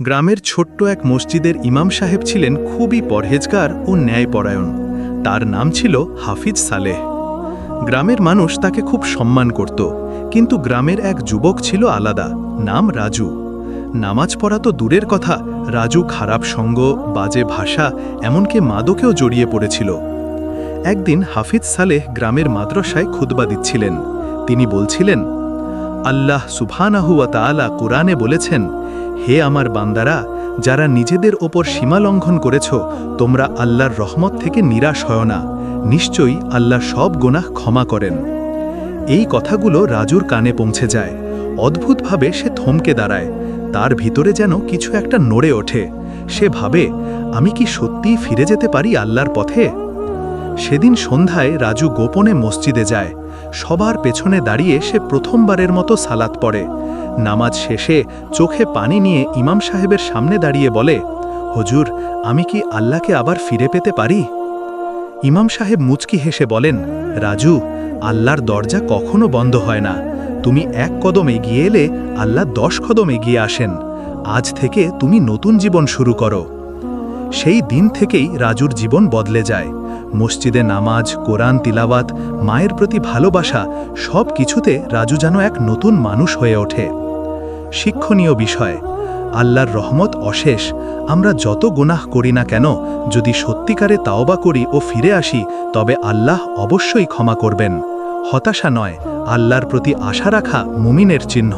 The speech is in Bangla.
গ্রামের ছোট্ট এক মসজিদের ইমাম সাহেব ছিলেন খুবই পরহেজগার ও ন্যায়পরায়ণ। তার নাম ছিল হাফিজ সালেহ। গ্রামের মানুষ তাকে খুব সম্মান করত, কিন্তু গ্রামের এক যুবক ছিল আলাদা, নাম রাজু। নামাজ পড়া তো দূরের কথা, রাজু খারাপ সঙ্গ, বাজে ভাষা, এমনকি মাদকেও জড়িয়ে পড়েছিল। একদিন হাফিজ সালেহ গ্রামের মাদ্রাসায় খুতবা দিচ্ছিলেন। তিনি বলছিলেন, আল্লাহ সুবহানাহু ওয়া তাআলা কুরআনে বলেছেন, হে আমার বান্দারা, যারা নিজেদের ওপর সীমা লঙ্ঘন করেছ, তোমরা আল্লাহর রহমত থেকে নিরাশ হয় না, নিশ্চয়ই আল্লাহ সব গুনাহ ক্ষমা করেন। এই কথাগুলো রাজুর কানে পৌঁছে যায়। অদ্ভুতভাবে সে থমকে দাঁড়ায়, তার ভিতরে যেন কিছু একটা নড়ে ওঠে। সে ভাবে, আমি কি সত্যিই ফিরে যেতে পারি আল্লাহর পথে? সেদিন সন্ধ্যায় রাজু গোপনে মসজিদে যায়। সবার পেছনে দাঁড়িয়ে সে প্রথমবারের মতো সালাত পড়ে। নামাজ শেষে চোখে পানি নিয়ে ইমাম সাহেবের সামনে দাঁড়িয়ে বলে, হুজুর, আমি কি আল্লাহকে আবার ফিরে পেতে পারি? ইমাম সাহেব মুচকি হেসে বলেন, রাজু, আল্লাহর দরজা কখনো বন্ধ হয় না। তুমি এক কদম এগিয়ে এলে আল্লাহ 10 কদম এগিয়ে আসেন। আজ থেকে তুমি নতুন জীবন শুরু করো। সেই দিন থেকেই রাজুর জীবন বদলে যায়। মসজিদে নামাজ, কোরআন তিলাওয়াত, মায়ের প্রতি ভালোবাসা, সব কিছুতে রাজু যেন এক নতুন মানুষ হয়ে ওঠে। শিক্ষণীয় বিষয়, আল্লাহর রহমত অশেষ। আমরা যত গুনাহ করি না কেন, যদি সত্যিকারে তাওবা করি ও ফিরে আসি, তবে আল্লাহ অবশ্যই ক্ষমা করবেন। হতাশা নয়, আল্লাহর প্রতি আশা রাখা মুমিনের চিহ্ন।